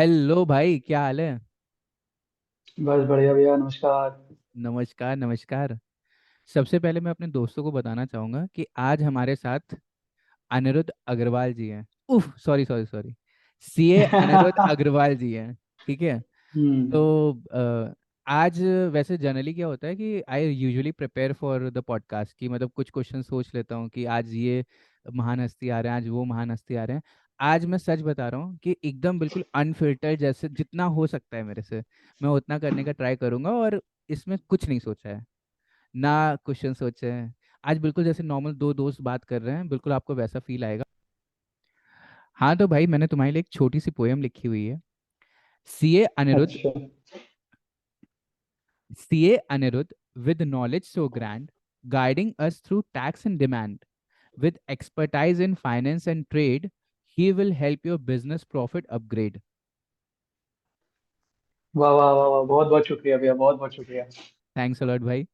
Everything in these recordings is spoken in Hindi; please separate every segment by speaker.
Speaker 1: हेलो भाई, क्या हाल है?
Speaker 2: बस बढ़िया भैया, नमस्कार।
Speaker 1: नमस्कार नमस्कार। सबसे पहले मैं अपने दोस्तों को बताना चाहूंगा कि आज हमारे साथ अनिरुद्ध अग्रवाल जी हैं। उफ, sorry sorry sorry. CA Anirudh Agarwal ji हैं। ठीक है।
Speaker 2: हम्म।
Speaker 1: तो आज वैसे जनरली क्या होता है कि I usually prepare for the podcast, कि मतलब कुछ क्वेश्चन सोच लेता हूँ कि आज ये महान हस्ती आ रहे हैं, आज वो महान हस्ती आ रहे हैं। आज मैं सच बता रहा हूँ कि एकदम बिल्कुल अनफिल्टर्ड, जैसे जितना हो सकता है मेरे से मैं उतना करने का ट्राई करूंगा। और इसमें कुछ नहीं सोचा है, ना क्वेश्चन सोचे हैं। आज बिल्कुल जैसे नॉर्मल दो दोस्त बात कर रहे हैं, बिल्कुल आपको वैसा फील आएगा। हाँ तो भाई, मैंने तुम्हारे लिए एक छोटी सी पोयम लिखी हुई है। सीए अनिरुद्ध,
Speaker 2: अच्छा।
Speaker 1: CA Anirudh, with knowledge so grand, guiding us through tax and demand. With expertise in finance and trade, he will help your business profit upgrade.
Speaker 2: वाह वाह वाह वाह, बहुत बहुत शुक्रिया भैया, बहुत बहुत शुक्रिया।
Speaker 1: थैंक्स अलॉट भाई।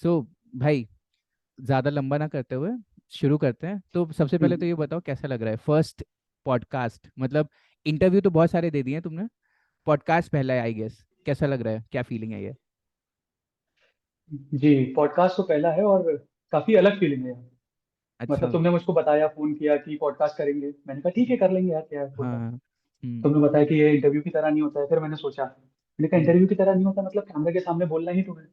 Speaker 1: सो भाई, ज़्यादा लंबा ना करते हुए शुरू करते हैं। तो सबसे पहले तो
Speaker 2: हम्म।
Speaker 1: ये बताओ कैसा लग रहा है फर्स्ट पॉडकास्ट, मतलब इंटरव्यू तो बहुत सारे दे दिए हैं तुमने, पॉडकास्ट पहला है आई गेस। कैसा लग रहा है, क्या फीलिंग है ये?
Speaker 2: जी, पॉडकास्ट तो पहला है और काफी अलग फीलिंग है।
Speaker 1: अच्छा।
Speaker 2: मतलब तुमने मुझको बताया, फोन किया कि पॉडकास्ट करेंगे, मैंने कहा ठीक है कर लेंगे यार, क्या होता है।
Speaker 1: हाँ। हम्म।
Speaker 2: तुमने बताया कि ये इंटरव्यू की तरह नहीं होता है, फिर मैंने सोचा, मैंने कहा
Speaker 1: हम्म।
Speaker 2: इंटरव्यू की तरह नहीं होता मतलब कैमरे के सामने बोलना ही तुम्हें।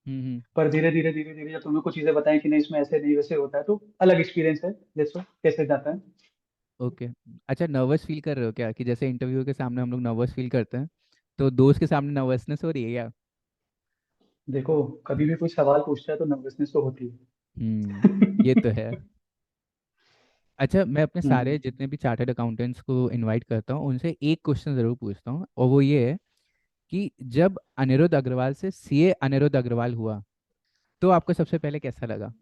Speaker 1: हम्म।
Speaker 2: पर धीरे धीरे धीरे धीरे जब तुमने कुछ चीजें बताई कि नहीं इसमें ऐसे नहीं वैसे होता है, तो अलग एक्सपीरियंस है। देखो कैसे जाता है।
Speaker 1: ओके। अच्छा, नर्वस फील कर रहे हो क्या, कि जैसे इंटरव्यू के सामने हम लोग नर्वस फील करते हैं, तो दोस्त के सामने नर्वसनेस हो रही है क्या?
Speaker 2: देखो, कभी भी कोई सवाल पूछता है तो नर्वसनेस तो होती
Speaker 1: हम्म। ये
Speaker 2: है।
Speaker 1: तो है। अच्छा, मैं अपने सारे
Speaker 2: हम्म।
Speaker 1: जितने भी चार्टर्ड अकाउंटेंट्स को इनवाइट करता हूँ उनसे एक क्वेश्चन ज़रूर पूछता हूँ, और वो ये है कि जब अनिरुद्ध अग्रवाल से सीए अनिरुद्ध अग्रवाल हुआ, तो आपको सबसे पहले कैसा लगा?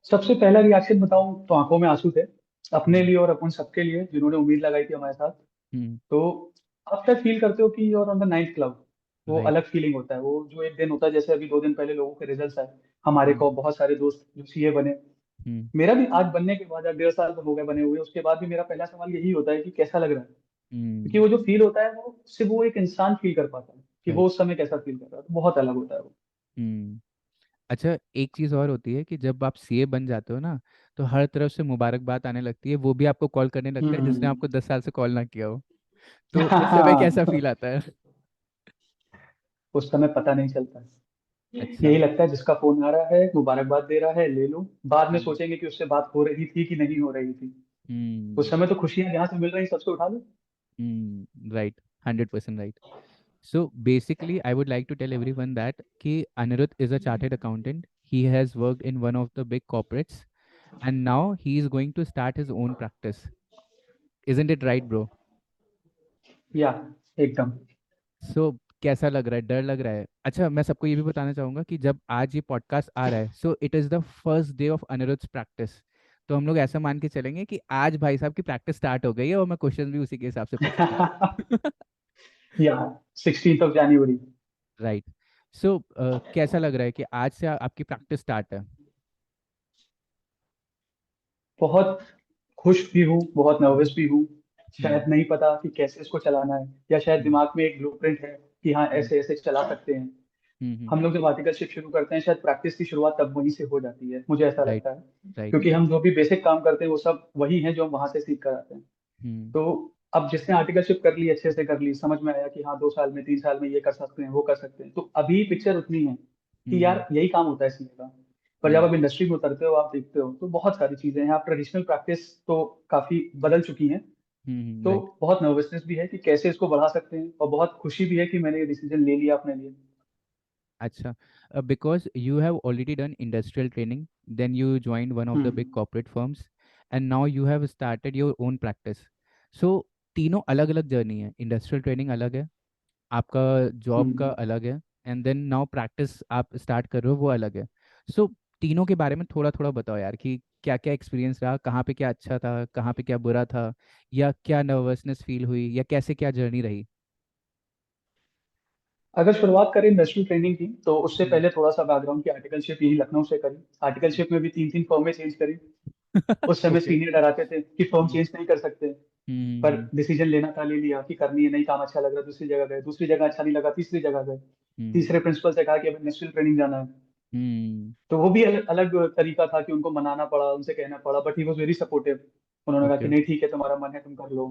Speaker 2: सबसे पहला रिएक्शन बताऊं तो आंखों में आंसू थे, अपने
Speaker 1: हम्म।
Speaker 2: लिए और अपन सबके लिए जिन्होंने उम्मीद लगाई थी हमारे साथ।
Speaker 1: हम्म।
Speaker 2: तो आप क्या फील करते हो कि you're on the ninth cloud. वो
Speaker 1: राइट।
Speaker 2: अलग फीलिंग होता है, वो जो एक दिन होता है, जैसे अभी 2 दिन पहले लोगों के रिजल्ट्स आए, हमारे
Speaker 1: हम्म।
Speaker 2: को बहुत सारे दोस्त जो सीए बने।
Speaker 1: हम्म।
Speaker 2: मेरा भी आज बनने के बाद, आज 1.5 साल हो गए बने हुए, उसके बाद भी मेरा पहला सवाल यही होता है कि कैसा लग रहा है। क्योंकि
Speaker 1: हम्म।
Speaker 2: वो जो फील होता है वो सिर्फ वो एक इंसान फील कर पाता है कि वो
Speaker 1: राइट।
Speaker 2: उस समय कैसा फील कर रहा है, तो बहुत अलग होता है वो।
Speaker 1: हम्म। अच्छा, एक चीज़ और होती है कि जब आप सीए बन जाते हो ना, तो हर तरफ से मुबारकबाद आने लगती है, वो भी आपको कॉल करने लगता है जिसने
Speaker 2: हम्म।
Speaker 1: आपको 10 साल से कॉल ना किया हो। तो उस समय कैसा फील आता है?
Speaker 2: उस समय पता नहीं चलता है।
Speaker 1: अच्छा।
Speaker 2: यही लगता है जिसका फोन आ रहा है मुबारकबाद दे रहा है, ले लो। बाद में
Speaker 1: हम्म।
Speaker 2: सोचेंगे कि उससे बात हो रही थी कि नहीं हो रही थी। उस
Speaker 1: हम्म।
Speaker 2: समय तो खुशियां जहां से मिल रही सबसे उठा लो।
Speaker 1: Right. 100% right. So basically, I would like to tell everyone that ki Anirudh is a chartered accountant. He has worked in one of the big corporates, and now he is going to start his own practice. Isn't it right, bro?
Speaker 2: या एकदम।
Speaker 1: So कैसा लग रहा है, डर लग रहा है? अच्छा, मैं सबको ये भी बताना चाहूंगा कि जब आज ये पॉडकास्ट आ रहा है, so it is the first day of Anirudh practice. तो हम लोग ऐसा मान के चलेंगे कि आज भाई साहब की प्रैक्टिस स्टार्ट हो गई है, और मैं क्वेश्चन भी उसी के हिसाब से पूछूंगा।
Speaker 2: या 16 जनवरी।
Speaker 1: राइट। सो कैसा लग रहा है कि आज से आपकी प्रैक्टिस स्टार्ट है?
Speaker 2: बहुत खुश भी हूँ, बहुत नर्वस भी हूँ। शायद
Speaker 1: हम्म।
Speaker 2: नहीं पता कि कैसे इसको चलाना है, या शायद
Speaker 1: हम्म।
Speaker 2: दिमाग में एक ब्लूप्रिंट है कि हाँ
Speaker 1: हम्म।
Speaker 2: ऐसे ऐसे चला सकते हैं।
Speaker 1: हम्म।
Speaker 2: हम लोग जब आर्टिकलशिप शुरू करते हैं, शायद प्रैक्टिस की शुरुआत तब वहीं से हो जाती है, मुझे ऐसा
Speaker 1: राइट।
Speaker 2: लगता है।
Speaker 1: राइट।
Speaker 2: क्योंकि हम जो भी बेसिक काम करते हैं वो सब वही है जो हम वहां से सीख कर आते हैं।
Speaker 1: हम्म।
Speaker 2: तो अब जिसने आर्टिकलशिप कर ली, अच्छे से कर ली, समझ में आया कि हाँ 2 साल में 3 साल में ये कर सकते हैं वो कर सकते हैं, तो अभी पिक्चर उतनी है कि
Speaker 1: हम्म।
Speaker 2: यार यही काम होता है सीए का। पर जब
Speaker 1: हम्म।
Speaker 2: आप इंडस्ट्री में उतरते हो, आप देखते हो तो बहुत सारी चीजें हैं। आप ट्रेडिशनल प्रैक्टिस तो काफी बदल चुकी हैं। तो
Speaker 1: राइट।
Speaker 2: बहुत नर्वसनेस भी है कि कैसे इसको बढ़ा सकते हैं, और बहुत खुशी भी है कि मैंने ये डिसीजन ले लिया अपने लिए।
Speaker 1: अच्छा, because you have already done industrial training, then you joined one of the big
Speaker 2: hmm.
Speaker 1: corporate firms, and now you have started your own practice. So तीनों अलग अलग जर्नी है, इंडस्ट्रियल ट्रेनिंग अलग है, आपका जॉब का
Speaker 2: हम्म।
Speaker 1: अलग है, एंड देन नाउ प्रैक्टिस आप स्टार्ट कर रहे हो वो अलग है। सो तीनों के बारे में थोड़ा थोड़ा बताओ यार, कि क्या क्या एक्सपीरियंस रहा, कहाँ पे क्या अच्छा था, कहाँ पे क्या बुरा था, या क्या नर्वसनेस फील हुई, या कैसे क्या जर्नी रही?
Speaker 2: अगर शुरुआत करें इंडस्ट्रियल ट्रेनिंग की, तो उससे
Speaker 1: हम्म।
Speaker 2: पहले थोड़ा सा बैकग्राउंड की, आर्टिकलशिप यही लखनऊ से करी। आर्टिकलशिप में भी 3 3 फर्में चेंज करी। उस समय
Speaker 1: ओके।
Speaker 2: सीनियर डराते थे कि फर्म चेंज नहीं कर सकते। पर
Speaker 1: हम्म।
Speaker 2: डिसीजन लेना था, ले लिया कि करनी है, नहीं काम अच्छा लग रहा, दूसरी जगह गए, दूसरी जगह अच्छा नहीं लगा, तीसरी जगह गए,
Speaker 1: हम्म।
Speaker 2: तीसरे प्रिंसिपल से कहा कि अब नेशनल ट्रेनिंग जाना है।
Speaker 1: हम्म।
Speaker 2: तो वो भी अलग अलग तरीका था कि उनको मनाना पड़ा, उनसे कहना पड़ा, but he was very supportive. उन्होंने कहा कि
Speaker 1: ओके।
Speaker 2: नहीं ठीक है, तुम्हारा मन है तुम कर लो।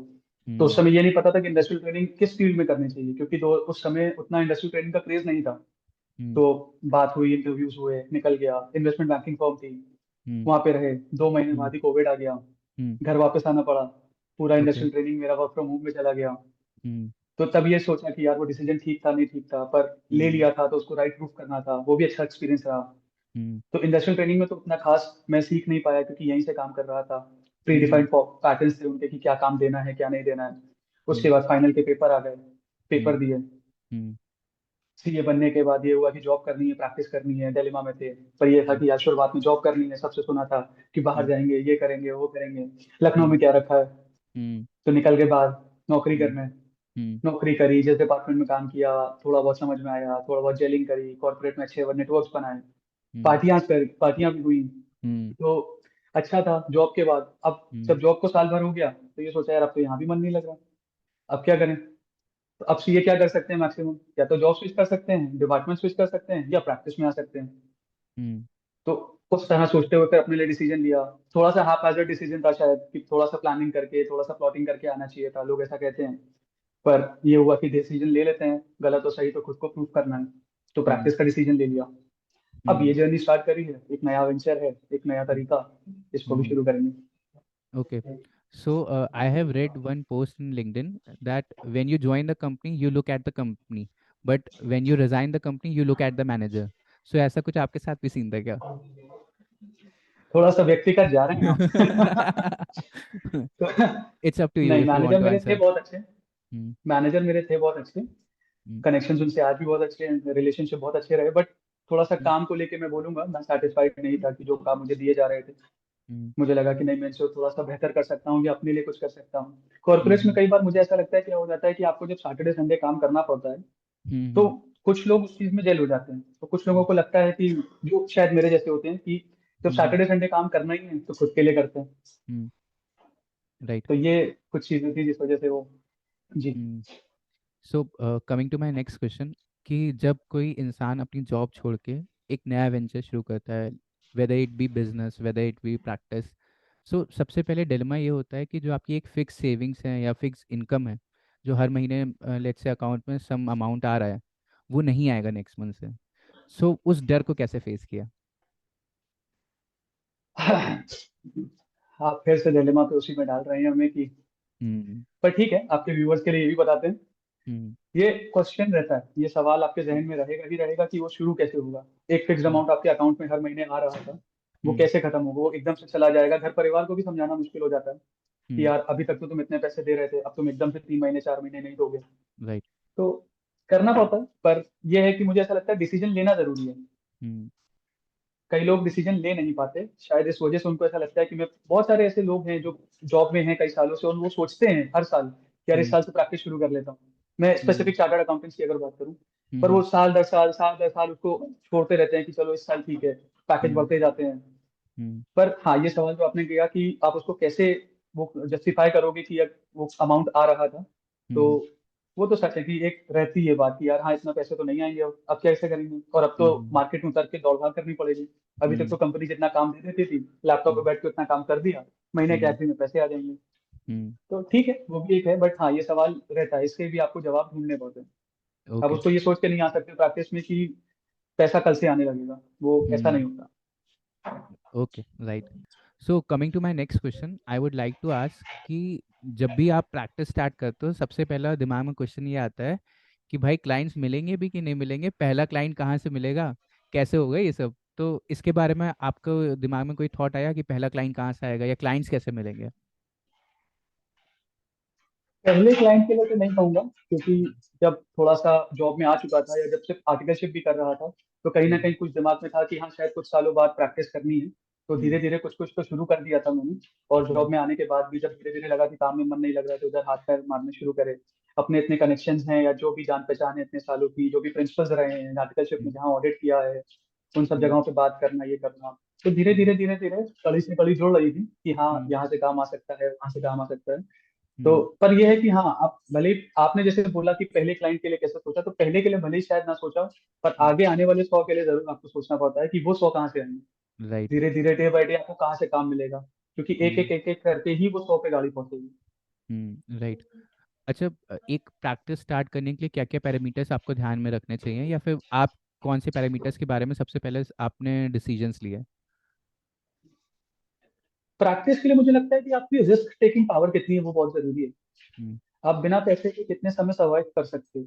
Speaker 2: तो उस
Speaker 1: हम्म।
Speaker 2: समय ये नहीं पता था कि इंडस्ट्रियल ट्रेनिंग किस फील्ड में करनी चाहिए, क्योंकि दो उस समय उतना इंडस्ट्रियल ट्रेनिंग का क्रेज नहीं था।
Speaker 1: हम्म।
Speaker 2: तो बात हुई, इंटरव्यूज हुए, निकल गया, इन्वेस्टमेंट बैंकिंग फर्म थी,
Speaker 1: हम्म।
Speaker 2: वहां पे रहे, 2 महीने
Speaker 1: हम्म।
Speaker 2: बाद ही कोविड आ गया,
Speaker 1: हम्म।
Speaker 2: घर वापस आना पड़ा, पूरा
Speaker 1: ओके।
Speaker 2: इंडस्ट्रियल ट्रेनिंग मेरा वर्क फ्रॉम होम में चला गया।
Speaker 1: हम्म।
Speaker 2: तो तब ये सोचा कि यार वो डिसीजन ठीक था नहीं ठीक था, पर ले
Speaker 1: हम्म।
Speaker 2: लिया था तो उसको राइट प्रूफ करना था, वो भी अच्छा एक्सपीरियंस रहा।
Speaker 1: हम्म।
Speaker 2: तो इंडस्ट्रियल ट्रेनिंग में तो उतना खास मैं सीख नहीं पाया, क्योंकि यहीं से काम कर रहा था। प्री
Speaker 1: हम्म।
Speaker 2: डिफाइंड पैटर्न्स थे उनके कि क्या काम देना है क्या नहीं देना है। उसके
Speaker 1: हम्म।
Speaker 2: बाद फाइनल के पेपर आ गए, पेपर
Speaker 1: हम्म।
Speaker 2: दिए।
Speaker 1: हम्म।
Speaker 2: सीए बनने के बाद ये हुआ कि जॉब करनी है, प्रैक्टिस करनी है, डिलेमा में थे। पर ये था
Speaker 1: हम्म।
Speaker 2: कि यार शुरुआत में जॉब करनी है, सबसे सुना था कि बाहर
Speaker 1: हम्म।
Speaker 2: जाएंगे, ये करेंगे वो करेंगे, लखनऊ
Speaker 1: हम्म।
Speaker 2: में क्या रखा है।
Speaker 1: हम्म।
Speaker 2: तो निकल के बाहर नौकरी
Speaker 1: हम्म।
Speaker 2: करने,
Speaker 1: हम्म।
Speaker 2: नौकरी करी, जिस डिपार्टमेंट में काम किया, थोड़ा बहुत समझ में आया, थोड़ा बहुत जेलिंग करी, कॉर्पोरेट में अच्छे नेटवर्क्स बनाए,
Speaker 1: हम्म।
Speaker 2: पार्टियां भी हुई।
Speaker 1: हम्म।
Speaker 2: तो अच्छा था। जॉब के बाद अब
Speaker 1: हम्म।
Speaker 2: जब जॉब को साल भर हो गया, तो ये सोचा यार अब तो यहाँ भी मन नहीं लग रहा, अब क्या करें। तो अब सीए क्या कर सकते हैं मैक्सिमम, या तो जॉब स्विच कर सकते हैं, डिपार्टमेंट स्विच कर सकते हैं, या प्रैक्टिस में आ सकते हैं।
Speaker 1: हम्म।
Speaker 2: तो उस तरह सोचते हुए फिर अपने लिए डिसीजन लिया। थोड़ा सा हाफ डिसीजन था शायद, कि थोड़ा सा प्लानिंग करके, थोड़ा सा प्लॉटिंग करके आना चाहिए था, लोग ऐसा कहते हैं। पर ये हुआ कि डिसीजन ले लेते हैं, गलत हो सही तो खुद को प्रूव करना है। तो
Speaker 1: हम्म।
Speaker 2: प्रैक्टिस का डिसीजन ले लिया। अब ये
Speaker 1: हम्म।
Speaker 2: जर्नी स्टार्ट करी है, एक नया वेंचर है, एक नया तरीका, इसको भी
Speaker 1: हम्म।
Speaker 2: शुरू करेंगे।
Speaker 1: Okay. So I have read one post in LinkedIn that when you join the company, you look at the company, but when you resign the company, you look at the manager. So ऐसा कुछ आपके साथ भी सीन था क्या?
Speaker 2: थोड़ा सा व्यक्तिगत जा रहे हैं आप। तो
Speaker 1: It's up to you
Speaker 2: नहीं,
Speaker 1: if you want
Speaker 2: manager
Speaker 1: to
Speaker 2: मेरे थे
Speaker 1: answer.
Speaker 2: बहुत अच्छे,
Speaker 1: Hmm.
Speaker 2: मैनेजर मेरे थे बहुत अच्छे,
Speaker 1: Hmm.
Speaker 2: कनेक्शन उनसे आज भी बहुत अच्छे हैं, रिलेशनशिप बहुत अच्छे रहे। बट थोड़ा सा
Speaker 1: Hmm.
Speaker 2: काम को लेके मैं बोलूंगा, मैं सेटिस्फाइड नहीं था कि जो काम मुझे दिए जा रहे थे।
Speaker 1: Hmm.
Speaker 2: मुझे लगा कि नहीं, मैं इसको थोड़ा सा बेहतर कर सकता हूँ या अपने लिए कुछ कर सकता हूँ। कॉर्पोरेट्स में
Speaker 1: Hmm.
Speaker 2: कई बार मुझे ऐसा लगता है, क्या हो जाता है कि आपको जब सैटरडे संडे काम करना पड़ता है,
Speaker 1: Hmm.
Speaker 2: तो
Speaker 1: Hmm.
Speaker 2: कुछ लोग उस चीज में जेल हो जाते हैं। तो कुछ लोगों को लगता है कि, जो शायद मेरे जैसे होते हैं, कि जब
Speaker 1: Hmm. Hmm.
Speaker 2: सैटरडे संडे काम करना ही है तो खुद के लिए करते हैं।
Speaker 1: Hmm. Right.
Speaker 2: तो ये कुछ चीजें थी जिस वजह से वो। जी।
Speaker 1: Hmm. So coming to my next question कि जब कोई इंसान अपनी जॉब छोड़ के एक नया वेंचर शुरू करता है, whether it be business whether it be practice, so सबसे पहले डिलेमा ये होता है कि जो आपकी एक फिक्स सेविंग्स है या फिक्स इनकम है, जो हर महीने लेट्स से अकाउंट में सम अमाउंट आ रहा है, वो नहीं आएगा नेक्स्ट मंथ से। सो उस डर को कैसे फेस किया?
Speaker 2: आप फिर से डिलेमा पे उसी में डाल रहे हैं हमें कि,
Speaker 1: हम्म।
Speaker 2: पर ठीक है, आपके व्यूवर्स के लिए ये भी बताते हैं।
Speaker 1: हम्म।
Speaker 2: ये क्वेश्चन रहता है, ये सवाल आपके जहन में रहेगा ही रहेगा कि वो शुरू कैसे होगा। एक फिक्स
Speaker 1: हम्म।
Speaker 2: अमाउंट आपके अकाउंट में हर महीने आ रहा था, वो
Speaker 1: हम्म।
Speaker 2: कैसे खत्म होगा, वो एकदम से चला जाएगा। घर परिवार को भी समझाना मुश्किल हो जाता है कि
Speaker 1: हम्म।
Speaker 2: यार अभी तक तो तुम इतने पैसे दे रहे थे, अब तुम एकदम से 3 महीने 4 महीने नहीं दोगे।
Speaker 1: राइट।
Speaker 2: तो करना पड़ता है। पर यह है कि मुझे ऐसा लगता है डिसीजन लेना जरूरी है।
Speaker 1: हम्म।
Speaker 2: कई लोग डिसीजन ले नहीं पाते, शायद इस वजह से उनको ऐसा लगता है कि मैं, बहुत सारे ऐसे लोग हैं जो जॉब में हैं कई सालों से, और वो सोचते हैं हर साल कि यार इस
Speaker 1: हम्म।
Speaker 2: साल से प्रैक्टिस शुरू कर लेता हूँ। मैं
Speaker 1: हम्म।
Speaker 2: स्पेसिफिक चार्टर्ड अकाउंटेंट्स की अगर बात करूँ, पर वो
Speaker 1: हम्म।
Speaker 2: साल दर साल उसको छोड़ते रहते हैं कि चलो इस साल ठीक है, पैकेज
Speaker 1: हम्म।
Speaker 2: बढ़ते जाते हैं।
Speaker 1: हम्म।
Speaker 2: पर हाँ, ये सवाल जो आपने किया कि आप उसको कैसे वो जस्टिफाई करोगे कि वो अमाउंट आ रहा था, तो
Speaker 1: हम्म।
Speaker 2: वो तो सच है कि एक रहती है बात कि यार हाँ, इतना पैसे तो नहीं आएंगे, अब कैसे करेंगे, और अब तो
Speaker 1: हम्म।
Speaker 2: मार्केट में उतर के दौड़ भाग करनी पड़ेगी। अभी तक
Speaker 1: हम्म।
Speaker 2: तो कंपनी जितना काम दे देती थी, लैपटॉप पे
Speaker 1: हम्म।
Speaker 2: बैठ के उतना काम कर दिया, महीने के
Speaker 1: हम्म।
Speaker 2: आखिर में पैसे आ जाएंगे।
Speaker 1: हम्म।
Speaker 2: तो ठीक है, वो भी एक है, बट हाँ, ये सवाल रहता है, इसके भी आपको जवाब ढूंढने पड़ते हैं। अब
Speaker 1: ओके।
Speaker 2: उसको ये सोच के नहीं आ सकते प्रैक्टिस में कि पैसा कल से आने लगेगा, वो ऐसा
Speaker 1: हम्म।
Speaker 2: नहीं होता।
Speaker 1: Okay, right. So coming to my next question, I would like to ask कि जब भी आप प्रैक्टिस स्टार्ट करते हो, सबसे पहला दिमाग में क्वेश्चन ये आता है कि भाई क्लाइंट्स मिलेंगे भी कि नहीं मिलेंगे, पहला क्लाइंट कहाँ से मिलेगा, कैसे होगा ये सब। तो इसके बारे में आपको दिमाग में कोई थॉट आया कि पहला क्लाइंट कहाँ से आएगा या क्लाइंट्स कैसे मिलेंगे?
Speaker 2: पहले क्लाइंट के लिए तो नहीं कहूंगा, क्योंकि जब थोड़ा सा जॉब में आ चुका था, या जब सिर्फ आर्टिकलशिप भी कर रहा था, तो कहीं ना
Speaker 1: हम्म।
Speaker 2: कहीं कुछ दिमाग में था कि हाँ, शायद कुछ सालों बाद प्रैक्टिस करनी है। तो धीरे
Speaker 1: हम्म।
Speaker 2: धीरे कुछ कुछ तो शुरू कर दिया था मैंने। और
Speaker 1: हम्म।
Speaker 2: जॉब में आने के बाद भी जब धीरे धीरे लगा कि काम में मन नहीं लग रहा है, तो उधर हाथ पैर मारने शुरू करे। अपने इतने कनेक्शंस हैं, या जो भी जान पहचान है इतने सालों की, जो भी प्रिंसिपल्स रहे हैं आर्टिकलशिप में
Speaker 1: हम्म।
Speaker 2: जहाँ ऑडिट किया है, उन सब
Speaker 1: हम्म।
Speaker 2: जगहों पे बात करना, ये करना। तो धीरे
Speaker 1: हम्म।
Speaker 2: धीरे धीरे धीरे कड़ी से कड़ी जुड़ रही थी कि हाँ,
Speaker 1: हम्म।
Speaker 2: यहाँ से काम आ सकता है, वहाँ से काम आ सकता है। तो
Speaker 1: हम्म।
Speaker 2: पर यह है कि हाँ, आप भले आपने जैसे बोला कि पहले क्लाइंट के लिए कैसे सोचा, तो पहले के लिए भले ही शायद ना सोचा, पर आगे आने वाले 100 के लिए जरूर आपको सोचना पड़ता है कि वो 100 कहाँ से आएंगे।
Speaker 1: राइट।
Speaker 2: धीरे धीरे डे बाय डे आपको कहाँ से काम मिलेगा, क्योंकि
Speaker 1: हम्म।
Speaker 2: एक एक करके ही वो 100 पे गाड़ी पहुंचेगी।
Speaker 1: राइट। अच्छा, एक प्रैक्टिस स्टार्ट करने के लिए क्या क्या पैरामीटर्स आपको ध्यान में रखने चाहिए, या फिर आप कौन से पैरामीटर्स के बारे में सबसे पहले आपने डिसीजंस लिए?
Speaker 2: प्रैक्टिस के लिए मुझे लगता है कि आपकी रिस्क टेकिंग पावर कितनी है वो बहुत जरूरी है।
Speaker 1: हम्म।
Speaker 2: आप बिना पैसे के कितने समय सर्वाइव कर सकते हो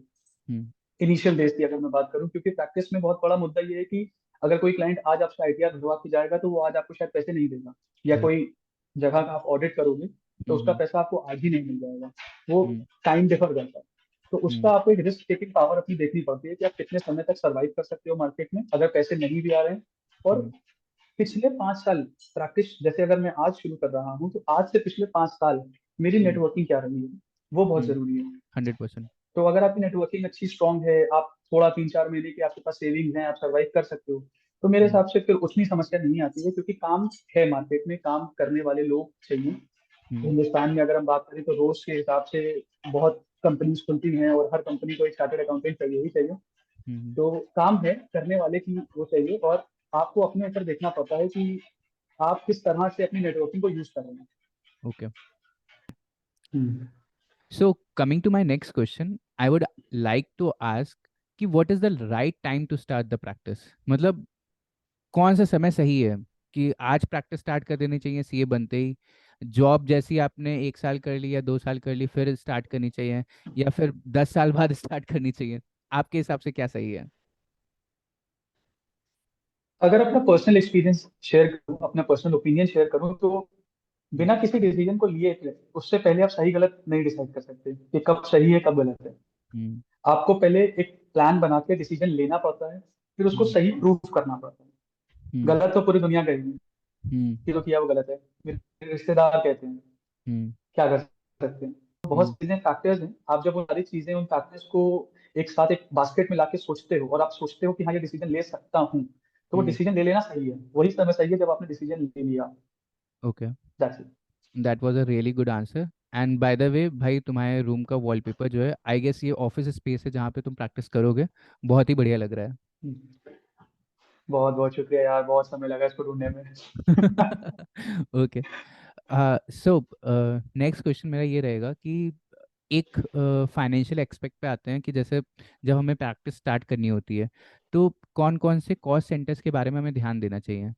Speaker 1: हम्म।
Speaker 2: इनिशियल डेज की अगर मैं बात करूं, क्योंकि प्रैक्टिस में बहुत बड़ा मुद्दा ये है कि अगर कोई क्लाइंट आज आपसे आइडिया भिजवा के जाएगा तो वो आज आपको शायद पैसे नहीं देगा, या
Speaker 1: राइट।
Speaker 2: कोई जगह का आप ऑडिट करोगे तो उसका
Speaker 1: हम्म।
Speaker 2: पैसा आपको आज ही नहीं मिल जाएगा, वो
Speaker 1: हम्म।
Speaker 2: टाइम डिफर करता है। तो
Speaker 1: हम्म।
Speaker 2: उसका आपको एक रिस्क टेकिंग पावर अपनी देखनी पड़ती है कि आप कितने समय तक सर्वाइव कर सकते हो मार्केट में अगर पैसे नहीं भी आ रहे हैं। और
Speaker 1: हम्म।
Speaker 2: पिछले 5 साल प्रैक्टिस, जैसे अगर मैं आज शुरू कर रहा हूँ तो आज से पिछले 5 साल मेरी
Speaker 1: हम्म।
Speaker 2: नेटवर्किंग क्या रही है, वो बहुत
Speaker 1: हम्म।
Speaker 2: जरूरी है।
Speaker 1: 100%।
Speaker 2: तो अगर आपकी नेटवर्किंग अच्छी स्ट्रांग है, आप थोड़ा 3-4 महीने की आपके पास सेविंग है, आप सर्वाइव कर सकते हो, तो मेरे
Speaker 1: हम्म।
Speaker 2: हिसाब से फिर उतनी समस्या नहीं आती है, क्योंकि काम है मार्केट में, काम करने वाले लोग चाहिए।
Speaker 1: हम्म।
Speaker 2: हिंदुस्तान में अगर हम बात करें तो रोज के हिसाब से बहुत कंपनीज खुलती हैं और हर कंपनी को एक चार्टर्ड अकाउंटेंट चाहिए ही चाहिए।
Speaker 1: हम्म।
Speaker 2: तो काम है करने वाले की वो चाहिए, और आपको अपने ऊपर देखना पड़ता है कि आप किस तरह से अपनी नेटवर्किंग को यूज कर रहे हैं।
Speaker 1: Okay.
Speaker 2: Hmm.
Speaker 1: So coming to my next question, I would like to ask कि what is the right time to start the practice. मतलब कौन सा समय सही है कि आज प्रैक्टिस स्टार्ट कर देनी चाहिए सीए बनते ही, जॉब जैसी आपने 1 साल कर ली या 2 साल कर ली फिर स्टार्ट करनी चाहिए, या फिर 10 साल बाद स्टार्ट करनी चाहिए? आपके हिसाब से क्या सही है?
Speaker 2: अगर अपना पर्सनल एक्सपीरियंस शेयर करूं, अपना पर्सनल ओपिनियन शेयर करूं, तो
Speaker 1: हम्म।
Speaker 2: बिना किसी डिसीजन को लिए थे उससे पहले आप सही गलत नहीं डिसाइड कर सकते कि कब सही है कब गलत है।
Speaker 1: हम्म।
Speaker 2: आपको पहले एक प्लान बना के डिसीजन लेना पड़ता है, फिर उसको
Speaker 1: हम्म।
Speaker 2: सही प्रूफ करना पड़ता है।
Speaker 1: हम्म।
Speaker 2: गलत तो पूरी दुनिया कहेगी
Speaker 1: हम्म।
Speaker 2: कि जो किया वो गलत है, मेरे रिश्तेदार कहते हैं,
Speaker 1: हम्म।
Speaker 2: क्या कर सकते हैं। बहुत
Speaker 1: हम्म।
Speaker 2: चीजें फैक्टर्स हैं, आप जब वो सारी चीजें उन फैक्टर्स को एक साथ एक बास्केट में लाके सोचते हो और आप सोचते हो कि हाँ ये डिसीजन ले सकता हूँ, तो वो
Speaker 1: हम्म।
Speaker 2: डिसीजन ले लेना सही है, वही समय सही है जब आपने डिसीजन ले लिया।
Speaker 1: Okay.
Speaker 2: That's it.
Speaker 1: That was a really good answer. And by the way भाई, तुम्हारे रूम का वॉलपेपर जो है, आई गेस ये ऑफिस स्पेस है जहाँ पे तुम प्रैक्टिस करोगे, बहुत ही बढ़िया लग रहा
Speaker 2: बहुत बहुत शुक्रिया यार, बहुत समय लगा इसको ढूंढने में।
Speaker 1: है। ओके। सो नेक्स्ट क्वेश्चन मेरा ये रहेगा कि एक फाइनेंशियल एक्सपेक्ट पे आते हैं कि जैसे जब हमें प्रैक्टिस स्टार्ट करनी होती है, तो कौन कौन से कॉस्ट सेंटर्स के बारे में हमें ध्यान देना चाहिए?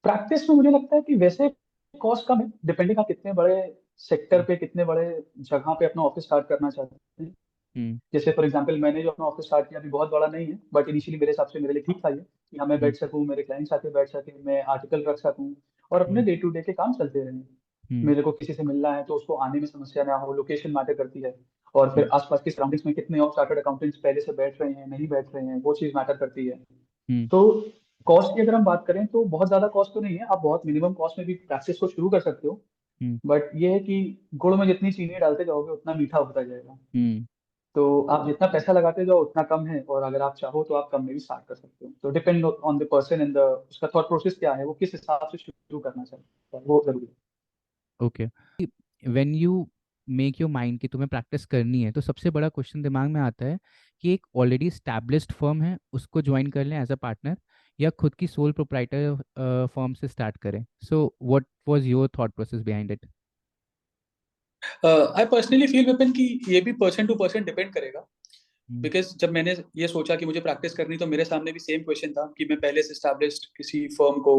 Speaker 2: प्रैक्टिस में मुझे लगता है कि वैसे कॉस्ट कम है, डिपेंडिंग आप कितने बड़े सेक्टर
Speaker 1: हम्म।
Speaker 2: पे, कितने बड़े जगह पे अपना ऑफिस स्टार्ट करना चाहते हैं।
Speaker 1: हम्म।
Speaker 2: जैसे फॉर एग्जांपल मैंने जो अपना ऑफिस स्टार्ट किया, अभी बहुत बड़ा नहीं है, बट इनिशियली मेरे हिसाब से मेरे लिए ठीक था ये, कि हाँ मैं
Speaker 1: हम्म।
Speaker 2: बैठ सकूँ, मेरे क्लाइंट्स आके बैठ सके, मैं आर्टिकल रख सकूँ और अपने
Speaker 1: हम्म।
Speaker 2: डे टू डे के काम चलते रहें।
Speaker 1: हम्म।
Speaker 2: मेरे को किसी से मिलना है तो उसको आने में समस्या ना हो, लोकेशन मैटर करती है। और फिर
Speaker 1: हम्म।
Speaker 2: आसपास की सराउंडिंग्स में कितने और चार्टर्ड अकाउंटेंट्स पहले से बैठ रहे हैं नहीं बैठ रहे हैं, वो चीज़ मैटर करती है।
Speaker 1: हम्म।
Speaker 2: तो कॉस्ट की अगर हम बात करें तो बहुत ज्यादा कॉस्ट तो नहीं है, आप बहुत मिनिमम कॉस्ट में भी प्रैक्टिस को शुरू कर सकते हो।
Speaker 1: हम्म।
Speaker 2: बट ये है कि गुड़ में जितनी चीनी डालते जाओगे उतना मीठा होता जाएगा।
Speaker 1: हम्म।
Speaker 2: तो आप जितना पैसा लगाते जाओ उतना कम है, और अगर आप चाहो तो आप कम में भी स्टार्ट कर सकते हो। तो depend on the person and the उसका थॉट प्रोसेस क्या है, वो किस हिसाब से शुरू करना चाहता है, वो जरूरी है।
Speaker 1: Okay. When you make your mind कि तुम्हें प्रैक्टिस करनी है, तो सबसे बड़ा क्वेश्चन दिमाग में आता है कि एक ऑलरेडी स्टैब्लिश्ड फर्म है उसको ज्वाइन कर लें एज अ पार्टनर, या खुद की सोल प्रोप्राइटर फर्म से स्टार्ट करें। So what was your thought process behind it?
Speaker 3: I personally feel Vipin कि ये भी पर्सन टू पर्सन डिपेंड करेगा। बिकॉज जब मैंने ये सोचा कि मुझे प्रैक्टिस करनी, तो मेरे सामने भी सेम क्वेश्चन था कि मैं पहले से स्टैब्लिश्ड किसी फर्म को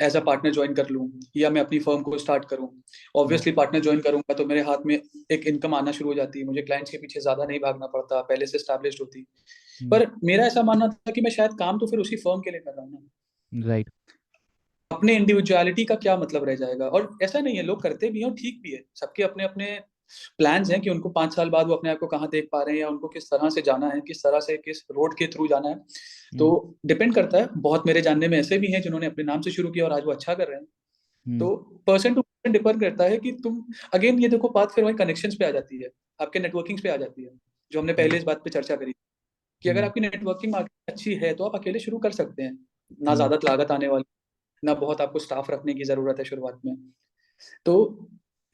Speaker 3: एज अ पार्टनर ज्वाइन कर लूँ या मैं अपनी फर्म को स्टार्ट करूँ। ऑब्वियसली पार्टनर ज्वाइन करूंगा तो मेरे हाथ में एक इनकम आना शुरू हो जाती है, मुझे क्लाइंट्स के पीछे ज्यादा नहीं भागना पड़ता, पहले से स्टैब्लिश्ड होती। पर मेरा ऐसा मानना था कि मैं शायद काम तो फिर उसी फर्म के लिए कर रहा हूँ ना,
Speaker 1: राइट।
Speaker 3: अपने इंडिविजुअलिटी का क्या मतलब रह जाएगा। और ऐसा नहीं है, लोग करते भी हैं और ठीक भी है, सबके अपने अपने प्लान्स हैं कि उनको 5 साल बाद वो अपने आप को कहाँ देख पा रहे हैं या उनको किस तरह से जाना है, किस तरह से किस रोड के थ्रू जाना है। तो डिपेंड करता है। बहुत मेरे जानने में ऐसे भी हैं जिन्होंने अपने नाम से शुरू किया और आज वो अच्छा कर रहे हैं। तो पर्सन टू पर्सन डिपेंड करता है कि तुम, अगेन ये देखो बात फिर वही कनेक्शंस पे आ जाती है, आपके नेटवर्किंग्स पे आ जाती है, जो हमने पहले इस बात पे चर्चा करी कि अगर आपकी नेटवर्किंग अच्छी है तो आप अकेले शुरू कर सकते हैं। ना ज्यादा लागत आने वाली, ना बहुत आपको स्टाफ रखने की जरूरत है शुरुआत में। तो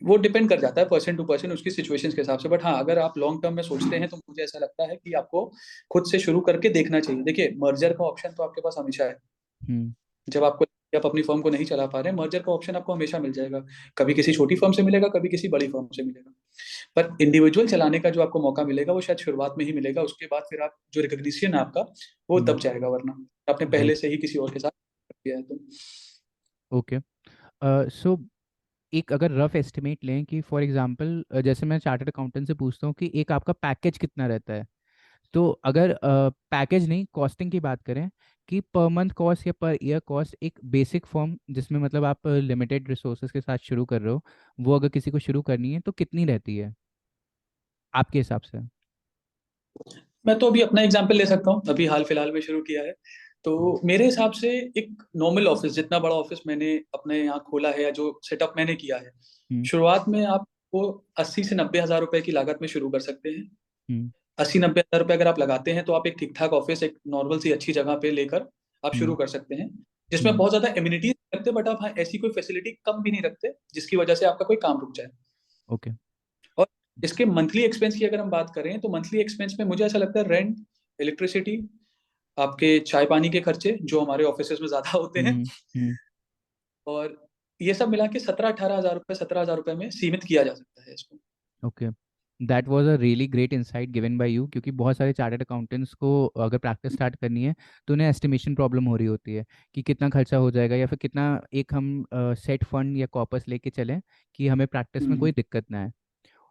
Speaker 3: वो डिपेंड कर जाता है पर्सन टू पर्सन, उसकी सिचुएशंस के हिसाब से। बट हाँ, अगर आप लॉन्ग टर्म में सोचते हैं तो मुझे ऐसा लगता है कि आपको खुद से शुरू करके देखना चाहिए। देखिए, मर्जर का ऑप्शन तो आपके पास हमेशा है।
Speaker 1: हम्म।
Speaker 3: जब आपको आप अपनी फर्म को नहीं चला पा रहे हैं, मर्जर का ऑप्शन आपको हमेशा मिल जाएगा। कभी किसी छोटी फर्म से मिलेगा, कभी किसी बड़ी फर्म से मिलेगा। पर इंडिविजुअल चलाने का जो आपको मौका मिलेगा वो शायद शुरुआत में ही मिलेगा। उसके बाद फिर आप जो रिकग्निशन है आपका, वो
Speaker 1: हम्म।
Speaker 3: दब जाएगा, वरना आपने पहले
Speaker 1: राइट।
Speaker 3: से ही किसी और के साथ किया है तो।
Speaker 1: ओके। सो एक अगर रफ एस्टिमेट लें कि फॉर एग्जांपल जैसे मैं चार्टर्ड अकाउंटेंट से पूछता हूँ कि एक आपका पैकेज कितना रहता है, तो अगर पैकेज नहीं, कॉस्टिंग की बात करें कि पर मंथ कॉस्ट या पर ईयर कॉस्ट, एक बेसिक फॉर्म जिसमें मतलब आप लिमिटेड रिसोर्सेज के साथ शुरू कर रहे हो, वो अगर किसी को शुरू करनी है तो कितनी रहती है आपके हिसाब से?
Speaker 3: मैं तो अभी अपना एग्जांपल ले सकता हूँ, अभी हाल फिलहाल में शुरू किया है। तो मेरे हिसाब से एक नॉर्मल ऑफिस, जितना बड़ा ऑफिस मैंने अपने यहाँ खोला है या जो सेटअप मैंने किया है,
Speaker 1: हम्म।
Speaker 3: शुरुआत में आपको 80 से 90 हज़ार रुपए की लागत में शुरू कर सकते हैं।
Speaker 1: हम्म।
Speaker 3: 80-90 हज़ार रुपए अगर आप लगाते हैं तो आप एक ठीक ठाक ऑफिस, एक नॉर्मल सी अच्छी जगह पे लेकर आप शुरू
Speaker 1: हम्म।
Speaker 3: कर सकते हैं, जिसमें
Speaker 1: हम्म।
Speaker 3: बहुत ज्यादा एम्यूनिटीज रखते, बट आप हाँ, ऐसी कोई फैसिलिटी कम भी नहीं रखते जिसकी वजह से आपका कोई काम रुक जाए।
Speaker 1: ओके।
Speaker 3: और इसके मंथली एक्सपेंस की अगर हम बात करें तो मंथली एक्सपेंस में मुझे ऐसा लगता है रेंट, इलेक्ट्रिसिटी, आपके चाय पानी के खर्चे जो हमारे ऑफिस में ज्यादा होते हैं,
Speaker 1: हम्म। हम्म।
Speaker 3: और ये सब मिला के 17-18 हज़ार रुपए, 17 हज़ार रुपए में सीमित किया जा सकता है इसको।
Speaker 1: Okay. That was a really great insight given by you, क्योंकि बहुत सारे चार्टर्ड अकाउंटेंट्स को अगर प्रैक्टिस स्टार्ट करनी है तो उन्हें एस्टिमेशन प्रॉब्लम हो रही होती है कि कितना खर्चा हो जाएगा, या फिर कितना एक हम सेट फंड या कॉपस लेके चलें कि हमें प्रैक्टिस में
Speaker 3: हम्म।
Speaker 1: कोई दिक्कत ना आए।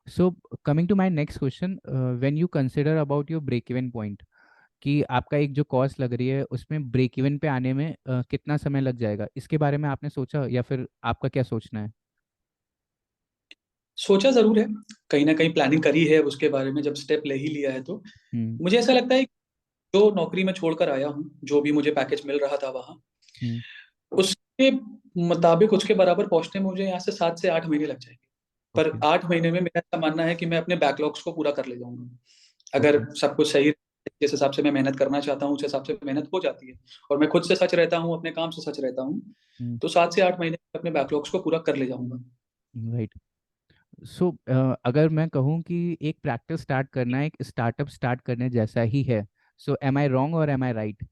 Speaker 1: So coming to my next question, when you consider about your break even point, कि आपका एक जो कॉस्ट लग रही है उसमें ब्रेक इवन पे आने में कितना समय लग जाएगा, इसके बारे में आपने सोचा या फिर आपका क्या सोचना है?
Speaker 3: सोचा जरूर है, कहीं ना कहीं प्लानिंग करी है उसके बारे में, जब स्टेप ले ही लिया है तो
Speaker 1: हम्म।
Speaker 3: मुझे ऐसा लगता है जो नौकरी में छोड़कर आया हूँ, जो भी मुझे पैकेज मिल रहा था वहां,
Speaker 1: हम्म।
Speaker 3: उसके मुताबिक उसके बराबर पहुंचने में मुझे यहाँ से 7 से 8 महीने लग जाएंगे। पर
Speaker 1: ओके।
Speaker 3: 8 महीने में मेरा ऐसा मानना है कि मैं अपने बैकलॉग्स को पूरा कर ले जाऊंगा।
Speaker 1: ओके।
Speaker 3: अगर सब कुछ सही, जिस हिसाब से मैं मेहनत करना चाहता हूँ उस हिसाब से मेहनत हो जाती है, और मैं खुद से सच रहता हूँ, अपने काम से सच रहता हूँ,
Speaker 1: हम्म।
Speaker 3: तो 7 से 8 महीने में अपने बैकलॉग्स को पूरा कर ले जाऊंगा।
Speaker 1: राइट। सो अगर मैं कहूँ कि एक प्रैक्टिस स्टार्ट करना एक स्टार्टअप स्टार्ट करने जैसा ही है, सो एम आई रॉन्ग और am I right?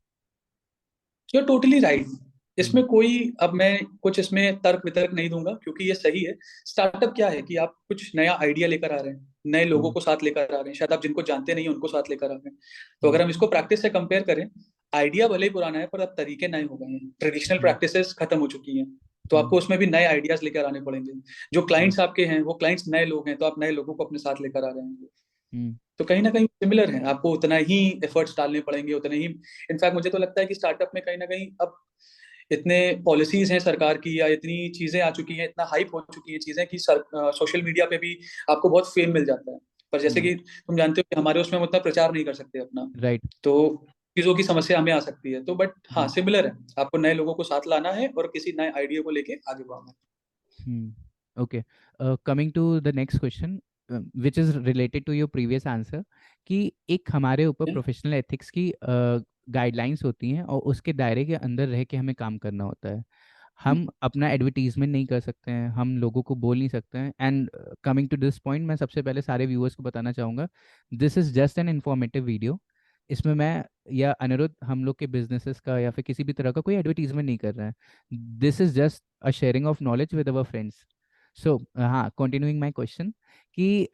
Speaker 3: You are totally right.
Speaker 1: Hmm.
Speaker 3: इसमें कोई, अब मैं कुछ इसमें तर्क वितर्क नहीं दूंगा क्योंकि ये सही है। स्टार्टअप क्या है कि आप कुछ नया आइडिया लेकर आ रहे हैं, नए लोगों
Speaker 1: हम्म।
Speaker 3: को साथ लेकर आ रहे हैं, शायद आप जिनको जानते नहीं हैं उनको साथ लेकर आ रहे हैं। तो
Speaker 1: हम्म।
Speaker 3: अगर हम इसको प्रैक्टिस से कंपेयर करें, आइडिया भले ही पुराना है पर अब तरीके नए हो गए हैं, ट्रेडिशनल
Speaker 1: हम्म।
Speaker 3: प्रैक्टिसेस खत्म हो चुकी हैं। तो
Speaker 1: हम्म।
Speaker 3: आपको उसमें भी नए आइडियाज लेकर आने पड़ेंगे। जो
Speaker 1: हम्म।
Speaker 3: क्लाइंट्स आपके हैं वो क्लाइंट्स नए लोग हैं, तो आप नए लोगों को अपने साथ लेकर आ रहे हैं।
Speaker 1: हम्म।
Speaker 3: तो कहीं ना कहीं सिमिलर है, आपको उतना ही एफर्ट्स डालने पड़ेंगे, उतने ही। इनफैक्ट मुझे तो लगता है कि स्टार्टअप में कहीं ना कहीं अब इतने पॉलिसीज हैं सरकार की, या इतनी चीजें आ चुकी हैं, इतना हाइप हो चुकी हैं चीजें कि सोशल मीडिया पे भी आपको बहुत फेम मिल जाता है। पर जैसे
Speaker 1: हम्म।
Speaker 3: कि तुम जानते हो कि हमारे उसमें हम उतना प्रचार नहीं कर सकते अपना,
Speaker 1: राइट।
Speaker 3: तो चीजों की समस्या हमें आ सकती है। तो बट हाँ,
Speaker 1: हम्म।
Speaker 3: सिमिलर है, आपको नए लोगों को साथ लाना है और किसी नए आइडिया को लेके आगे बढ़ना है।
Speaker 1: Okay. Coming to the next question, which is related to your previous answer, कि एक हमारे ऊपर
Speaker 3: Yeah?
Speaker 1: प्रोफेशनल एथिक्स की गाइडलाइंस होती हैं और उसके दायरे के अंदर रह के हमें काम करना होता है। हम अपना एडवर्टीजमेंट नहीं कर सकते हैं, हम लोगों को बोल नहीं सकते हैं। And coming to this point, मैं सबसे पहले सारे व्यूअर्स को बताना चाहूँगा, this is just an informative video. इसमें मैं या अनिरुद्ध हम लोग के बिजनेसेस का या फिर किसी भी तरह का कोई एडवर्टीजमेंट नहीं कर रहे हैं। This is just a sharing of knowledge with our friends. So हाँ, कंटिन्यूइंग माय क्वेश्चन, कि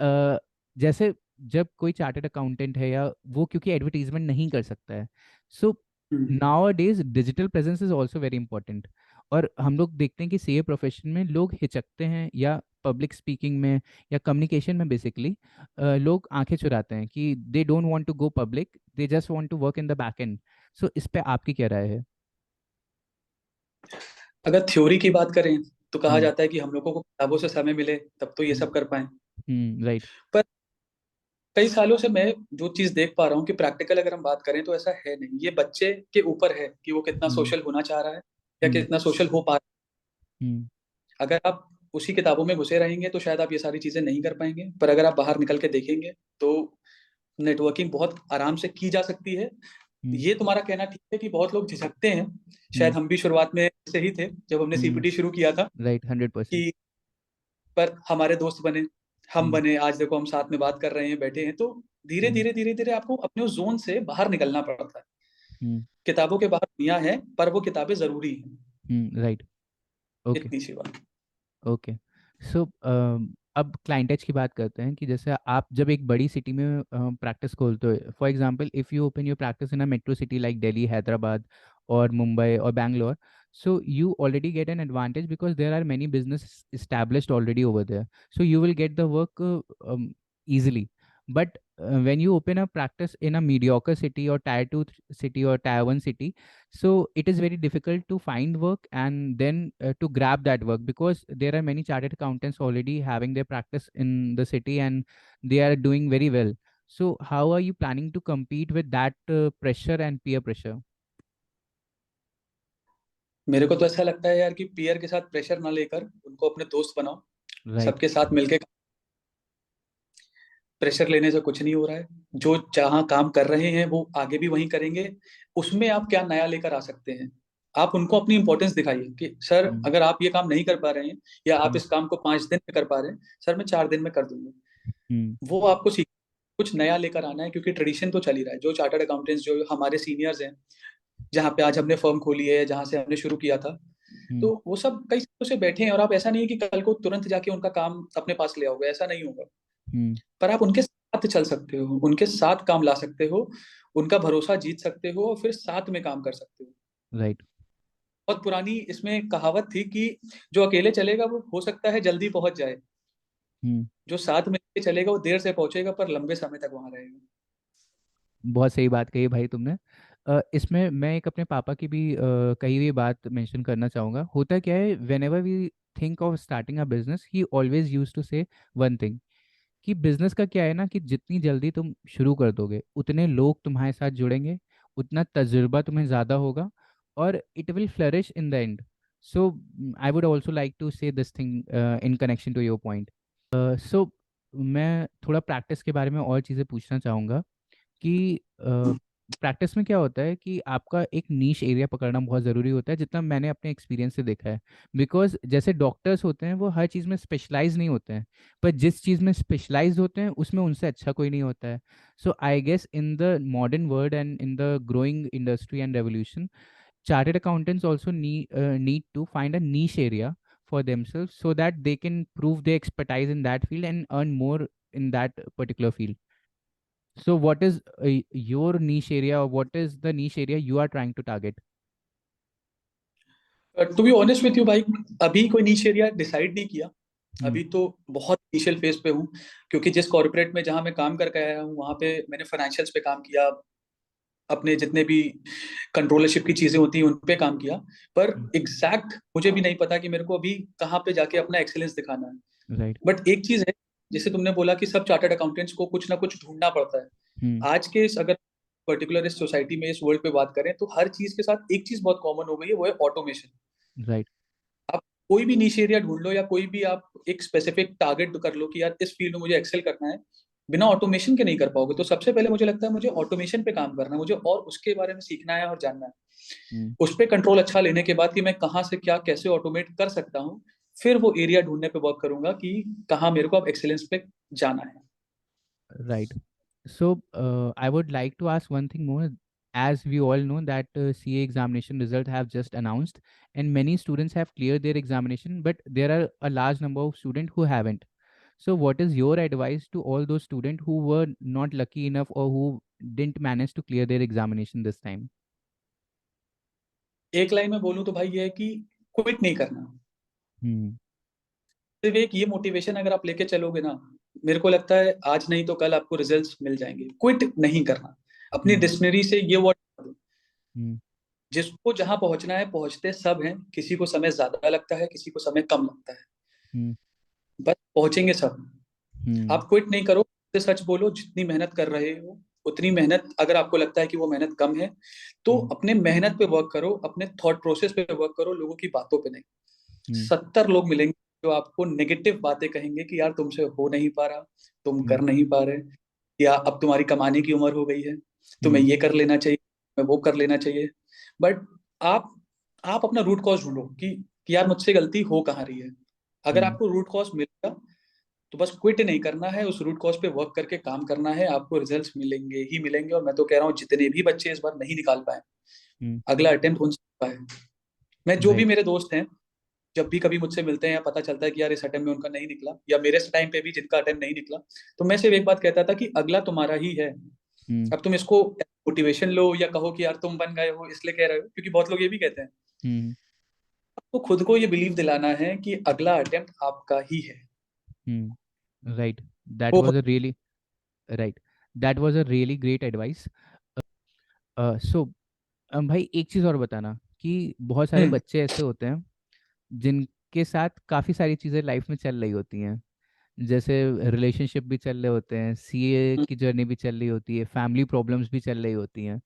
Speaker 1: जैसे जब कोई चार्टर्ड अकाउंटेंट है या वो, क्योंकि एडवर्टीजमेंट नहीं कर सकता है, so
Speaker 3: hmm.
Speaker 1: Nowadays digital presence is also very important. और हम लोग देखते हैं कि सीए प्रोफेशन में लोग हिचकते हैं, या पब्लिक स्पीकिंग में या कम्युनिकेशन में बेसिकली लोग आंखें चुराते हैं कि they don't want to go public, they just want to work in the back end. So इस पे आपकी क्या राय है?
Speaker 3: अगर थ्योरी की बात करें तो कहा
Speaker 1: हम्म।
Speaker 3: जाता है कि हम लोगों को किताबों से समय मिले तब तो ये
Speaker 1: हम्म।
Speaker 3: सब कर पाए।
Speaker 1: राइट।
Speaker 3: पर कई सालों से मैं जो चीज देख पा रहा हूँ कि प्रैक्टिकल अगर हम बात करें तो ऐसा है नहीं। ये बच्चे के ऊपर है कि वो कितना
Speaker 1: हम्म।
Speaker 3: सोशल होना चाह रहा है या
Speaker 1: हम्म।
Speaker 3: कितना सोशल हो पा रहा
Speaker 1: हम्म।
Speaker 3: है। अगर आप उसी किताबों में घुसे रहेंगे तो शायद आप ये सारी चीजें नहीं कर पाएंगे, पर अगर आप बाहर निकल के देखेंगे तो नेटवर्किंग बहुत आराम से की जा सकती है।
Speaker 1: हम्म।
Speaker 3: ये तुम्हारा कहना ठीक है कि बहुत लोग झिझकते हैं, शायद
Speaker 1: हम्म।
Speaker 3: हम भी शुरुआत में से ही थे जब हमने
Speaker 1: हम्म।
Speaker 3: सीपीटी शुरू किया था,
Speaker 1: राइट, 100%।
Speaker 3: पर हमारे दोस्त बने, हम
Speaker 1: हम्म,
Speaker 3: बने, आज देखो हम साथ में बात कर रहे हैं, बैठे हैं। तो धीरे
Speaker 1: हम्म,
Speaker 3: धीरे धीरे धीरे आपको अपने उस जोन से बाहर निकलना पड़ता है।
Speaker 1: हम्म,
Speaker 3: किताबों के बाहर दुनिया है, पर वो किताबें जरूरी हैं।
Speaker 1: राइट। ओके।
Speaker 3: इतनी सी बात।
Speaker 1: ओके। सो अब क्लाइंटेज की बात करते हैं कि जैसे आप जब एक बड़ी सिटी में प्रैक्टिस खोलते हो, for example if you open your practice in a metro city like Delhi, Hyderabad और मुंबई और Bangalore, so you already get an advantage because there are many business established already over there, so you will get the work easily. But when you open a practice in a mediocre city or tier 2 city or tier 1 city, so it is very difficult to find work and then to grab that work, because there are many chartered accountants already having their practice in the city and they are doing very well. So how are you planning to compete with that pressure and peer pressure?
Speaker 3: मेरे को तो ऐसा लगता है यार कि पीयर के साथ प्रेशर ना लेकर उनको अपने दोस्त बनाओ।
Speaker 1: Right.
Speaker 3: सबके साथ मिलके, प्रेशर लेने से कुछ नहीं हो रहा है। जो जहाँ काम कर रहे हैं वो आगे भी वहीं करेंगे। उसमें आप क्या नया लेकर आ सकते हैं, आप उनको अपनी इंपॉर्टेंस दिखाइए कि सर
Speaker 1: Hmm.
Speaker 3: अगर आप ये काम नहीं कर पा रहे हैं, या आप
Speaker 1: Hmm.
Speaker 3: इस काम को 5 दिन में कर पा रहे हैं, सर मैं 4 दिन में कर दूंगा।
Speaker 1: Hmm.
Speaker 3: वो आपको सीख कुछ नया लेकर आना है, क्योंकि ट्रेडिशन तो चल ही रहा है। जो चार्टर्ड अकाउंटेंट्स जो हमारे सीनियर्स हैं, जहाँ पे आज हमने फर्म खोली है, जहाँ से हमने शुरू किया था,
Speaker 1: Hmm.
Speaker 3: तो वो सब कई सालों से बैठे हैं। और आप ऐसा नहीं है कि कल को तुरंत जाके उनका काम अपने पास ले आओगे, ऐसा नहीं होगा।
Speaker 1: Hmm.
Speaker 3: पर आप उनके साथ चल सकते हो, उनके साथ काम ला सकते हो, उनका भरोसा जीत सकते हो और फिर साथ में काम कर सकते हो।
Speaker 1: Right.
Speaker 3: बहुत पुरानी इसमें कहावत थी कि जो अकेले चलेगा वो हो सकता है जल्दी पहुंच जाए,
Speaker 1: Hmm.
Speaker 3: जो साथ में लेके चलेगा वो देर से पहुंचेगा पर लंबे समय तक वहां रहेगा।
Speaker 1: बहुत सही बात कही भाई तुमने। इसमें मैं एक अपने पापा की भी कही हुई बात मेंशन करना चाहूँगा। होता क्या है, whenever we think of starting a business, he always use to say one thing, कि बिजनेस का क्या है ना, कि जितनी जल्दी तुम शुरू कर दोगे उतने लोग तुम्हारे साथ जुड़ेंगे, उतना तजुर्बा तुम्हें ज़्यादा होगा और it will flourish in the end. So I would also like to say this thing in connection to your point. So मैं थोड़ा प्रैक्टिस के बारे में और चीज़ें पूछना चाहूँगा कि प्रैक्टिस में क्या होता है कि आपका एक नीश एरिया पकड़ना बहुत ज़रूरी होता है, जितना मैंने अपने एक्सपीरियंस से देखा है। बिकॉज जैसे डॉक्टर्स होते हैं वो हर चीज़ में स्पेशलाइज नहीं होते हैं, पर जिस चीज़ में स्पेशलाइज होते हैं उसमें उनसे अच्छा कोई नहीं होता है। So I guess in the modern world and in the growing industry and revolution, chartered accountants also need to find a niche area for themselves so that they can prove their expertise in that field and earn more in that particular field. So, what is your niche area, or what is the niche area you are trying to target?
Speaker 3: To be honest with you भाई, अभी कोई नीश एरिया डिसाइड नहीं किया।
Speaker 1: Hmm.
Speaker 3: अभी तो बहुत इनिशियल फेज पे हूँ, क्योंकि जिस कॉर्पोरेट में जहाँ मैं काम करके आया हूँ वहाँ पे मैंने फाइनेंशियल्स पे काम किया, अपने जितने भी कंट्रोलरशिप की चीजें होती हैं उन पे काम किया। पर
Speaker 1: Hmm.
Speaker 3: एग्जैक्ट मुझे भी नहीं पता कि मेरे को अभी कहाँ पे जाके अपना एक्सेलेंस दिखाना है।
Speaker 1: Right.
Speaker 3: बट एक चीज है, जैसे तुमने बोला कि सब चार्टर्ड अकाउंटेंट्स को कुछ ना कुछ ढूंढना पड़ता है।
Speaker 1: Hmm.
Speaker 3: आज के अगर पर्टिकुलर इस सोसाइटी में, इस वर्ल्ड पे बात करें, तो हर चीज के साथ एक चीज बहुत कॉमन हो गई है, वो है ऑटोमेशन।
Speaker 1: Right.
Speaker 3: आप कोई भी नीश एरिया ढूंढ लो, या कोई भी आप एक स्पेसिफिक टारगेट कर लो कि यार इस फील्ड में मुझे एक्सेल करना है, बिना ऑटोमेशन के नहीं कर पाओगे। तो सबसे पहले मुझे लगता है मुझे ऑटोमेशन पे काम करना है, मुझे और उसके बारे में सीखना है और जानना है।
Speaker 1: Hmm.
Speaker 3: उस पर कंट्रोल अच्छा लेने के बाद कि मैं कहाँ से क्या कैसे ऑटोमेट कर सकता हूँ, फिर वो एरिया ढूंढने पे वर्क करूंगा कि कहाँ मेरे को अब एक्सेलेंस पे जाना है।
Speaker 1: Right. So, I would like to ask one thing more. As we all know that CA examination result have just announced, and many students have cleared their examination, but there are a large number of students who haven't. So, what is your advice to all those students who were not lucky enough or who didn't manage to clear their examination this time?
Speaker 3: एक लाइन में बोलूँ तो भाई ये है कि क्विट नहीं करना।
Speaker 1: Hmm.
Speaker 3: सिर्फ एक ये मोटिवेशन अगर आप लेके चलोगे ना, मेरे को लगता है आज नहीं तो कल आपको रिजल्ट्स मिल जाएंगे। क्विट नहीं करना। अपनी
Speaker 1: Hmm.
Speaker 3: डिक्शनरी से ये वर्ड,
Speaker 1: Hmm.
Speaker 3: जिसको जहां पहुंचना है पहुंचते सब हैं। किसी को समय ज्यादा लगता है, किसी को समय कम लगता है,
Speaker 1: Hmm.
Speaker 3: बस पहुंचेंगे सब।
Speaker 1: Hmm.
Speaker 3: आप क्विट नहीं करो, सच बोलो। जितनी मेहनत कर रहे हो उतनी मेहनत, अगर आपको लगता है कि वो मेहनत कम है, तो
Speaker 1: Hmm.
Speaker 3: अपने मेहनत पे वर्क करो, अपने थॉट प्रोसेस पे वर्क करो, लोगों की बातों पे नहीं।
Speaker 1: Hmm.
Speaker 3: 70 लोग मिलेंगे जो आपको नेगेटिव बातें कहेंगे कि यार तुमसे हो नहीं पा रहा, तुम
Speaker 1: Hmm.
Speaker 3: कर नहीं पा रहे, या अब तुम्हारी कमाने की उम्र हो गई है, तुम्हें
Speaker 1: Hmm.
Speaker 3: ये कर लेना चाहिए, तुम्हें वो कर लेना चाहिए। बट आप आप अपना रूट कॉज ढूंढो कि यार मुझसे गलती हो कहाँ रही है। अगर आपको रूट कॉज मिलेगा तो बस क्विट नहीं करना है, उस रूट कॉज पे वर्क करके काम करना है, आपको रिजल्ट्स मिलेंगे ही मिलेंगे। और मैं तो कह रहा हूँ जितने भी बच्चे इस बार नहीं निकाल पाए, अगला अटेम्प्ट हो सकता है। मैं जो भी
Speaker 1: राइट।
Speaker 3: मेरे दोस्त हैं, जब भी कभी मुझसे मिलते हैं या पता चलता है कि यार इस अटेम्प्ट में उनका नहीं निकला, या मेरे टाइम पे भी जिनका अटेम्प्ट नहीं निकला, तो मैं सिर्फ एक बात कहता था कि अगला तुम्हारा ही है।
Speaker 1: हम्म।
Speaker 3: अब तुम इसको मोटिवेशन लो या कहो कि यार तुम बन गए हो इसलिए कह रहे हो, क्योंकि बहुत लोग ये भी कहते हैं।
Speaker 1: हम्म।
Speaker 3: आपको खुद को ये बिलीव दिलाना है कि अगला अटेम्प्ट आपका ही है।
Speaker 1: राइट। दैट
Speaker 3: वो
Speaker 1: was a really right that was a really great advice. So भाई एक चीज़ और बताना कि बहुत सारे
Speaker 3: हम्म
Speaker 1: बच्चे ऐसे होते हैं जिनके साथ काफ़ी सारी चीज़ें लाइफ में चल रही होती हैं, जैसे रिलेशनशिप भी चल रहे होते हैं, सीए की जर्नी भी चल रही होती है, फैमिली प्रॉब्लम्स भी चल रही होती हैं।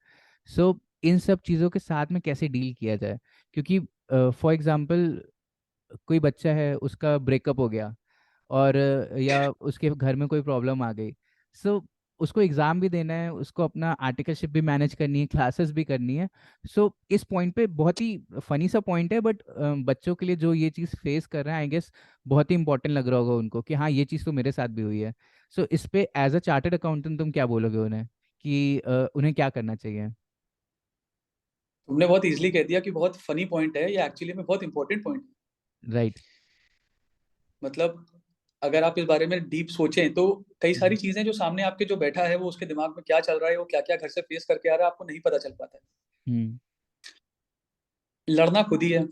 Speaker 1: सो इन सब चीज़ों के साथ में कैसे डील किया जाए? क्योंकि फॉर एग्जांपल कोई बच्चा है, उसका ब्रेकअप हो गया और या उसके घर में कोई प्रॉब्लम आ गई। सो उसको एग्ज़ाम भी देना है, उसको अपना आर्टिकलशिप भी मैनेज करनी है, क्लासेस भी करनी है। सो इस पॉइंट पे बहुत ही फनी सा पॉइंट है, बट बच्चों के लिए जो ये चीज़ फेस कर रहे हैं, आई गेस बहुत ही इंपॉर्टेंट लग रहा होगा उनको कि हाँ ये चीज़ तो मेरे साथ भी हुई है। सो इस पे एज अ चार्टर्ड अकाउंटेंट तुम क्या बोलोगे उन्हें कि उन्हें क्या करना चाहिए?
Speaker 3: तुमने बहुत इजीली कह दिया कि बहुत फनी पॉइंट है, ये एक्चुअली में बहुत इंपॉर्टेंट पॉइंट है।
Speaker 1: राइट।
Speaker 3: मतलब अगर आप इस बारे में डीप सोचें तो कई सारी चीजें जो सामने आपके जो बैठा है वो उसके दिमाग में क्या चल रहा है, वो क्या क्या घर से फेस करके आ रहा है, आपको नहीं पता चल पाता है।
Speaker 1: हम्म।
Speaker 3: लड़ना खुद ही है।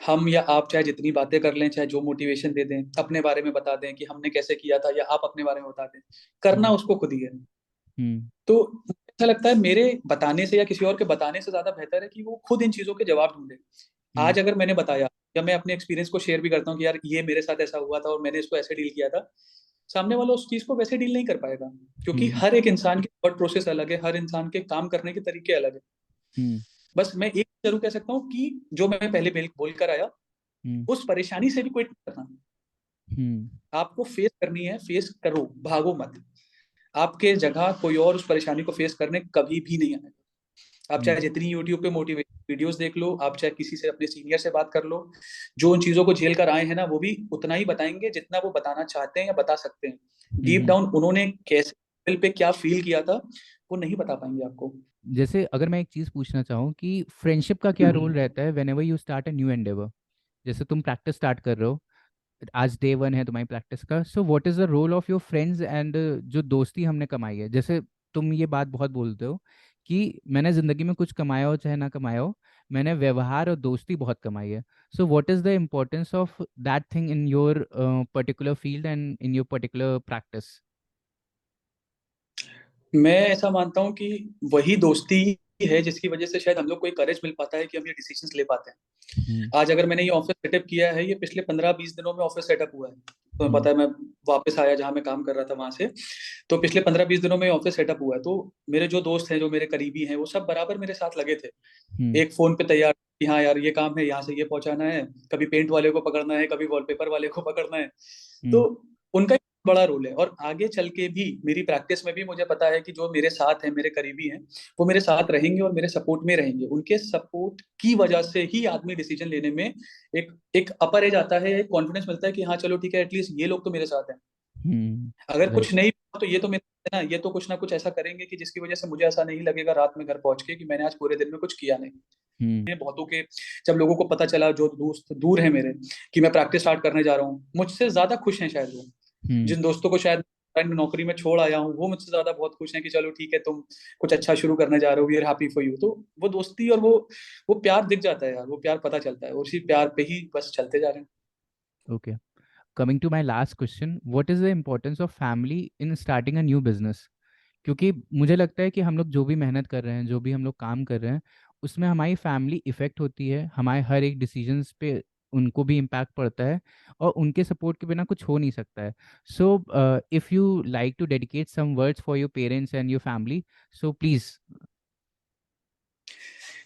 Speaker 3: हम या आप चाहे जितनी बातें कर लें, चाहे जो मोटिवेशन दे दें, अपने बारे में बता दें कि हमने कैसे किया था, या आप अपने बारे में बता दें, करना
Speaker 1: हम्म।
Speaker 3: उसको खुद ही है।
Speaker 1: हम्म।
Speaker 3: तो मुझे ऐसा लगता है मेरे बताने से या किसी और के बताने से ज्यादा बेहतर है कि वो खुद इन चीजों के जवाब ढूंढे।
Speaker 1: हम्म।
Speaker 3: आज अगर मैंने बताया या मैं अपने एक्सपीरियंस को शेयर भी करता हूँ कि यार ये मेरे साथ ऐसा हुआ था और मैंने इसको ऐसे डील किया था, सामने वाला उस चीज को वैसे डील नहीं कर पाएगा, क्योंकि
Speaker 1: हम्म।
Speaker 3: हर एक इंसान की थॉट प्रोसेस अलग है, हर इंसान के काम करने के तरीके अलग है।
Speaker 1: हम्म।
Speaker 3: बस मैं एक जरूर कह सकता हूँ कि जो मैं पहले बोल कर आया,
Speaker 1: हम्म।
Speaker 3: उस परेशानी से भी कोई नहीं करना।
Speaker 1: हम्म।
Speaker 3: आपको फेस करनी है, फेस करो, भागो मत। आपके जगह कोई और उस परेशानी को फेस करने कभी भी नहीं आएगा। आप
Speaker 1: हम्म।
Speaker 3: चाहे जितनी यूट्यूब पे मोटिवेशन वीडियोस देख लो, आप चाहे किसी से अपने सीनियर से बात कर लो, जो उन चीजों को झेल कर आए हैं ना, वो भी उतना ही बताएंगे जितना वो बताना चाहते हैं या बता सकते हैं। डीप
Speaker 1: हम्म।
Speaker 3: डाउन उन्होंने कैसे लेवल पे क्या फील किया था, वो नहीं बता पाएंगे आपको।
Speaker 1: जैसे अगर मैं एक चीज़ पूछना चाहूँ कि फ्रेंडशिप का क्या रोल रहता है whenever you start a new Endeavour? जैसे तुम प्रैक्टिस स्टार्ट कर रहे हो, आज डे वन है तुम्हारी प्रैक्टिस का, so what is the role of your friends and जो दोस्ती हमने कमाई है? जैसे तुम ये बात बहुत बोलते हो कि मैंने ज़िंदगी में कुछ कमाया हो चाहे ना कमाया हो, मैंने व्यवहार और दोस्ती बहुत कमाई है। सो what is the importance of that thing in your particular field and in your particular practice?
Speaker 3: मैं ऐसा मानता हूँ कि वही दोस्ती है जिसकी वजह से शायद हम लोग को एक करेज मिल पाता है कि हम ये डिसीजंस ले पाते हैं।
Speaker 1: हम्म।
Speaker 3: आज अगर मैंने ये ऑफिस सेटअप किया है, ये पिछले 15-20 दिनों में ऑफिस सेटअप हुआ है। तो मैं
Speaker 1: हम्म।
Speaker 3: पता है, मैं वापस आया जहाँ मैं काम कर रहा था वहां से, तो पिछले 15-20 दिनों में ऑफिस सेटअप हुआ है। तो मेरे जो दोस्त हैं, जो मेरे करीबी हैं, वो सब बराबर मेरे साथ लगे थे,
Speaker 1: हम्म।
Speaker 3: एक फोन पे तैयार कि हाँ यार ये काम है, यहाँ से ये पहुंचाना है, कभी पेंट वाले को पकड़ना है, कभी वॉलपेपर वाले को पकड़ना है। तो
Speaker 1: हम्म।
Speaker 3: उनका एक बड़ा रोल है। और आगे चल के भी मेरी प्रैक्टिस में भी मुझे पता है कि जो मेरे साथ हैं, मेरे करीबी हैं, वो मेरे साथ रहेंगे और मेरे सपोर्ट में रहेंगे। उनके सपोर्ट की वजह से ही आदमी डिसीजन लेने में एक एक अपर एज आता है, एक कॉन्फिडेंस मिलता है कि हाँ चलो ठीक है, एटलीस्ट ये लोग तो मेरे साथ हैं। अगर कुछ
Speaker 1: राइट।
Speaker 3: नहीं हुआ तो ये तो मेरे साथ है ना, ये तो कुछ ना कुछ ऐसा करेंगे कि जिसकी वजह से मुझे ऐसा नहीं लगेगा रात में घर पहुंच के कि मैंने आज पूरे दिन में कुछ किया नहीं।
Speaker 1: हम्म।
Speaker 3: बहुतों के, जब लोगों को पता चला, जो दोस्त दूर है मेरे, कि मैं प्रैक्टिस स्टार्ट करने जा रहा हूँ, मुझसे ज्यादा खुश हैं शायद वो।
Speaker 1: हम्म।
Speaker 3: जिन दोस्तों को शायद मैं नौकरी में छोड़ आया हूँ, वो मुझसे ज्यादा बहुत खुश हैं कि चलो ठीक है, तुम कुछ अच्छा शुरू करने जा रहे हो, we are happy for you. तो वो दोस्ती और वो प्यार दिख जाता है यार, वो प्यार पता चलता है, और उसी प्यार पे ही बस चलते जा रहे हैं।
Speaker 1: Okay, coming to my last question, what is the importance of family in starting a new business? क्योंकि मुझे लगता है कि हम लोग जो भी मेहनत कर रहे हैं, जो भी हम लोग काम कर रहे हैं, उसमें हमारी फैमिली इफ़ेक्ट होती है, हमारे हर एक डिसीजंस पे उनको भी इम्पैक्ट पड़ता है, और उनके सपोर्ट के बिना कुछ हो नहीं सकता है। So if you like to dedicate some words for your parents and your family, so please.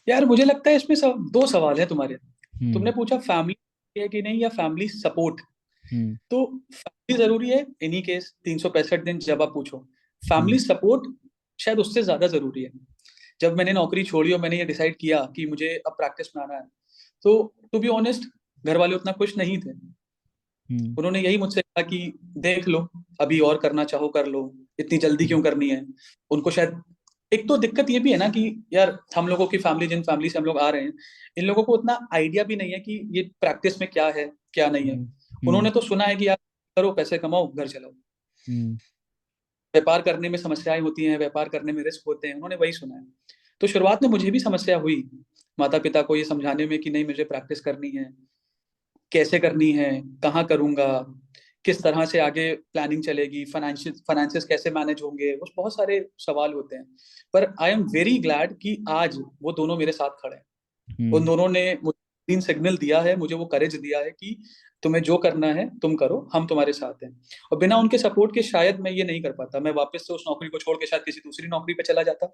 Speaker 3: यार मुझे लगता है इसमें दो सवाल है तुम्हारे। तुमने
Speaker 1: हम्म।
Speaker 3: पूछा फैमिली है कि नहीं, या फैमिली सपोर्ट।
Speaker 1: हम्म।
Speaker 3: तो फैमिली जरूरी है एनी केस, 365 दिन जब आप पूछो।
Speaker 1: हम्म।
Speaker 3: फैमिली सपोर्ट शायद उससे ज्यादा जरूरी है। जब मैंने नौकरी छोड़ी और मैंने ये डिसाइड किया कि मुझे अब प्रैक्टिस में आना है, तो टू बी ऑनेस्ट, घर वाले उतना खुश नहीं थे। उन्होंने यही मुझसे कहा कि देख लो, अभी और करना चाहो कर लो, इतनी जल्दी क्यों करनी है। उनको शायद एक तो दिक्कत ये भी है ना कि यार हम लोगों की फैमिली, जिन फैमिली से हम लोग आ रहे हैं, इन लोगों को उतना आइडिया भी नहीं है कि ये प्रैक्टिस में क्या है क्या नहीं है। उन्होंने तो सुना है कि यार करो, पैसे कमाओ, घर चलाओ, व्यापार करने में समस्याएं होती हैं, व्यापार करने में रिस्क होते हैं, उन्होंने वही सुना है। तो शुरुआत में मुझे भी समस्या हुई माता पिता को ये समझाने में कि नहीं, मुझे प्रैक्टिस करनी है, कैसे करनी है, कहाँ करूंगा, किस तरह से आगे प्लानिंग चलेगी, फाइनेंसिस कैसे मैनेज होंगे, उस बहुत सारे सवाल होते हैं। पर आई एम वेरी ग्लैड कि आज वो दोनों मेरे साथ खड़े हैं। उन दोनों ने मुझे ग्रीन सिग्नल दिया है, मुझे वो करेज दिया है कि तुम्हें जो करना है तुम करो, हम तुम्हारे साथ हैं। और बिना उनके सपोर्ट के शायद मैं ये नहीं कर पाता, मैं वापस से उस नौकरी को छोड़ के शायद किसी दूसरी नौकरी पे चला जाता,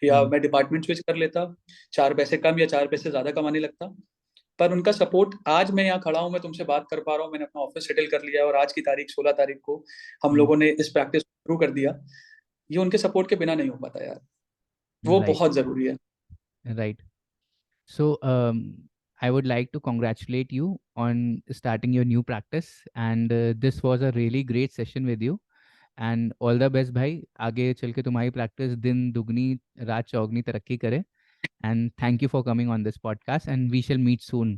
Speaker 3: या मैं डिपार्टमेंट स्विच कर लेता, 4 पैसे कम या 4 पैसे ज्यादा कमाने लगता। पर उनका सपोर्ट, आज मैं यहाँ खड़ा हूँ, मैं तुमसे बात कर पा रहा हूँ, मैंने अपना ऑफिस सेटल कर लिया है, और आज की तारीख 16 तारीख को हम लोगों ने इस प्रैक्टिस शुरू कर दिया। ये उनके सपोर्ट के बिना नहीं हो पाता यार, वो
Speaker 1: राइट,
Speaker 3: बहुत जरूरी है।
Speaker 1: Right. So, I would like to congratulate you on starting your new practice, and this was a really great session with you. And all the best, भाई. आगे चल के तुम्हारी प्रैक्टिस दिन दुगनी रात चौगनी तरक्की करे. And thank you for coming on this podcast, and we shall meet soon.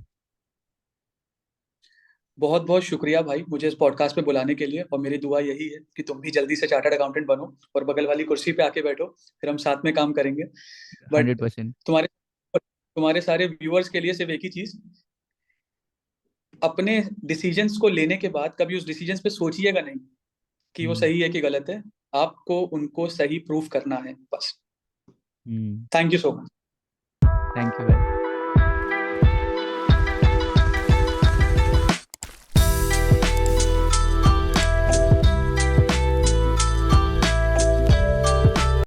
Speaker 3: बहुत बहुत शुक्रिया भाई मुझे इस पॉडकास्ट पे बुलाने के लिए, और मेरी दुआ यही है कि तुम भी जल्दी से चार्टर्ड अकाउंटेंट बनो और बगल वाली कुर्सी पे आके बैठो, फिर हम साथ में काम करेंगे। बट
Speaker 1: 100%.
Speaker 3: तुम्हारे तुम्हारे सारे व्यूअर्स के लिए सिर्फ एक ही चीज, अपने डिसीजंस को लेने के बाद कभी उस डिसीजंस पे सोचिएगा नहीं कि वो सही है कि गलत है, आपको उनको सही प्रूफ करना है बस। Thank you so much.
Speaker 1: Thank you very